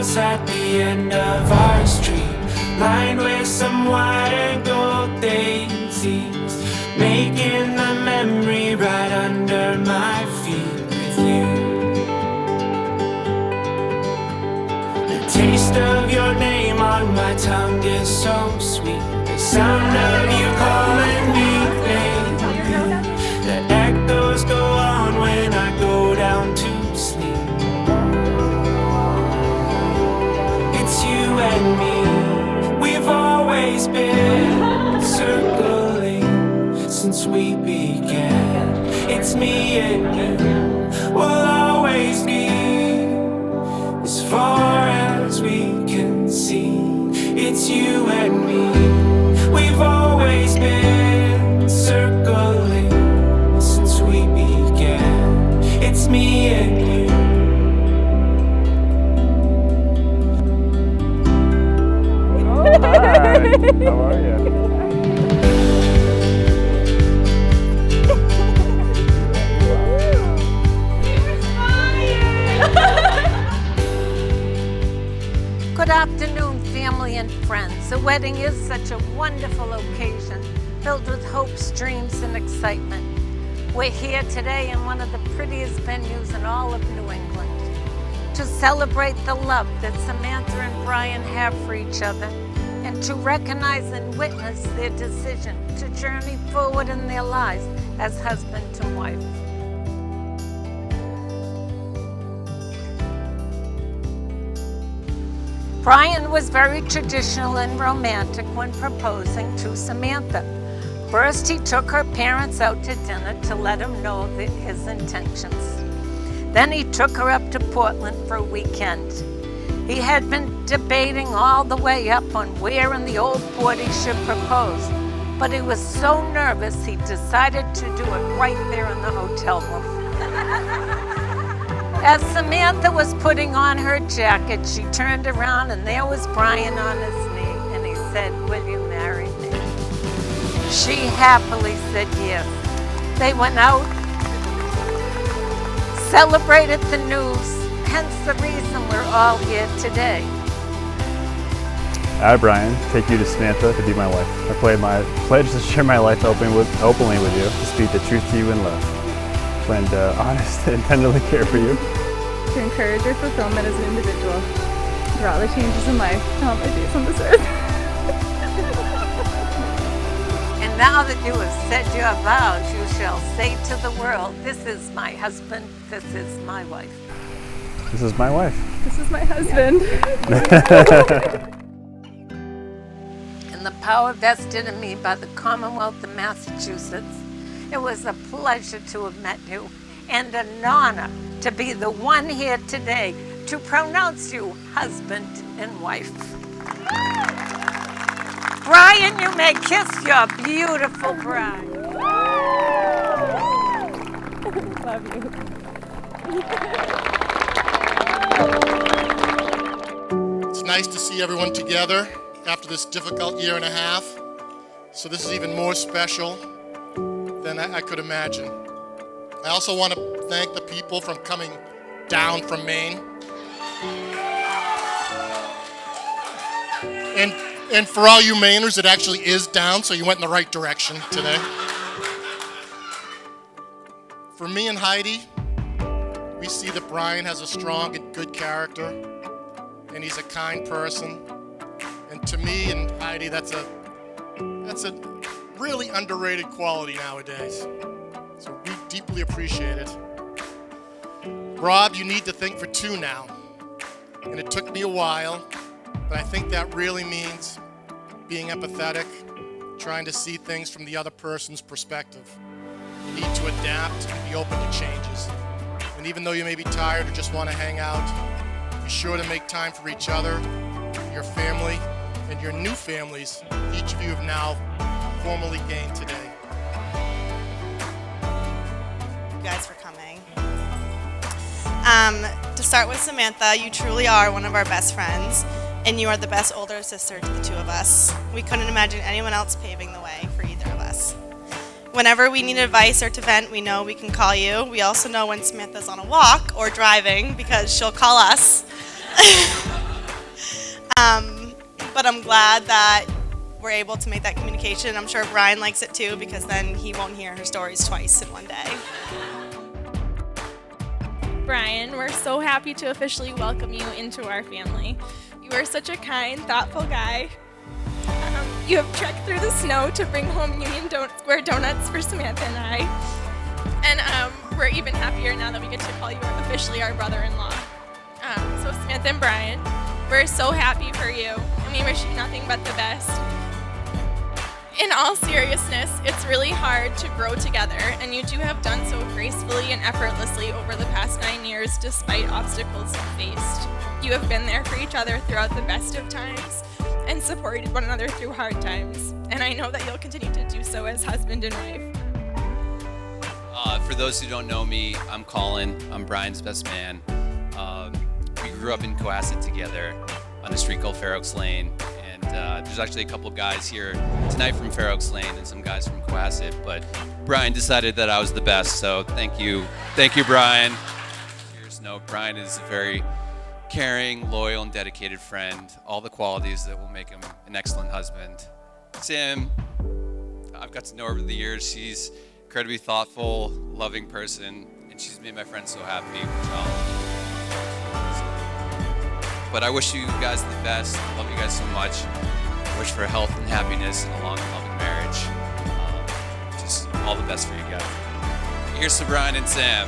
house at the end of our street, lined with some white and gold daisies, making the memory right under my feet with you. The taste of your name on my tongue is so sweet, the sound of you calling me baby. The echoes go on when I go down to sleep. It's you and me, we've always been circling since we began. It's me and you, we'll always be as far as we can see. It's you and me, we've always been circling since we began. It's me and you. Hi, how are you? Good afternoon, family and friends. A wedding is such a wonderful occasion, filled with hopes, dreams, and excitement. We're here today in one of the prettiest venues in all of New England to celebrate the love that Samantha and Brian have for each other, and to recognize and witness their decision to journey forward in their lives as husband and wife. Brian was very traditional and romantic when proposing to Samantha. First, he took her parents out to dinner to let them know his intentions. Then he took her up to Portland for a weekend. He had been debating all the way up on where in the old port he should propose, but he was so nervous he decided to do it right there in the hotel room. As Samantha was putting on her jacket, she turned around and there was Brian on his knee, and he said, "Will you marry me?" She happily said yes. They went out, celebrated the news, hence the reason we're all here today. I, Brian, take you to Samantha to be my wife. I pledge to share my life openly with you, to speak the truth to you in love. Plan to honest and tenderly care for you. To encourage your fulfillment as an individual. Through all the changes in life, to all my days on this earth. And now that you have said your vows, you shall say to the world, "This is my husband, this is my wife." This is my wife. This is my husband. And the power vested in me by the Commonwealth of Massachusetts, it was a pleasure to have met you and an honor to be the one here today to pronounce you husband and wife. Brian, you may kiss your beautiful bride. Love you. It's nice to see everyone together after this difficult year and a half. So this is even more special than I could imagine. I also want to thank the people from coming down from Maine. And for all you Mainers, it actually is down, so you went in the right direction today. For me and Heidi, we see that Brian has a strong and good character, and he's a kind person. And to me and Heidi, that's a really underrated quality nowadays. So we deeply appreciate it. Rob, you need to think for two now. And it took me a while, but I think that really means being empathetic, trying to see things from the other person's perspective. You need to adapt and be open to changes. And even though you may be tired or just want to hang out, be sure to make time for each other, your family, and your new families each of you have now formally gained today. You guys for coming. To start with Samantha, you truly are one of our best friends, and you are the best older sister to the two of us. We couldn't imagine anyone else paving the way for either of us. Whenever we need advice or to vent, we know we can call you. We also know when Samantha's on a walk or driving because she'll call us. But I'm glad that we're able to make that communication. I'm sure Brian likes it too, because then he won't hear her stories twice in one day. Brian, we're so happy to officially welcome you into our family. You are such a kind, thoughtful guy. You have trekked through the snow to bring home Union Square donuts for Samantha and I. And we're even happier now that we get to call you officially our brother-in-law. So Samantha and Brian, we're so happy for you, and we wish you nothing but the best. In all seriousness, it's really hard to grow together, and you two have done so gracefully and effortlessly over the past 9 years despite obstacles you faced. You have been there for each other throughout the best of times and supported one another through hard times, and I know that you'll continue to do so as husband and wife. For those who don't know me, I'm Colin. I'm Brian's best man. We grew up in Cohasset together on a street called Fair Oaks Lane. There's actually a couple guys here tonight from Fair Oaks Lane and some guys from Cohasset, but Brian decided that I was the best, so thank you. Thank you, Brian. Here's no, Brian is a very caring, loyal, and dedicated friend, all the qualities that will make him an excellent husband. Sam, I've got to know her over the years. She's incredibly thoughtful, loving person, and she's made my friends so happy. But I wish you guys the best. I love you guys so much. I wish for health and happiness and a long and loving marriage. Just all the best for you guys. Here's to Brian and Sam.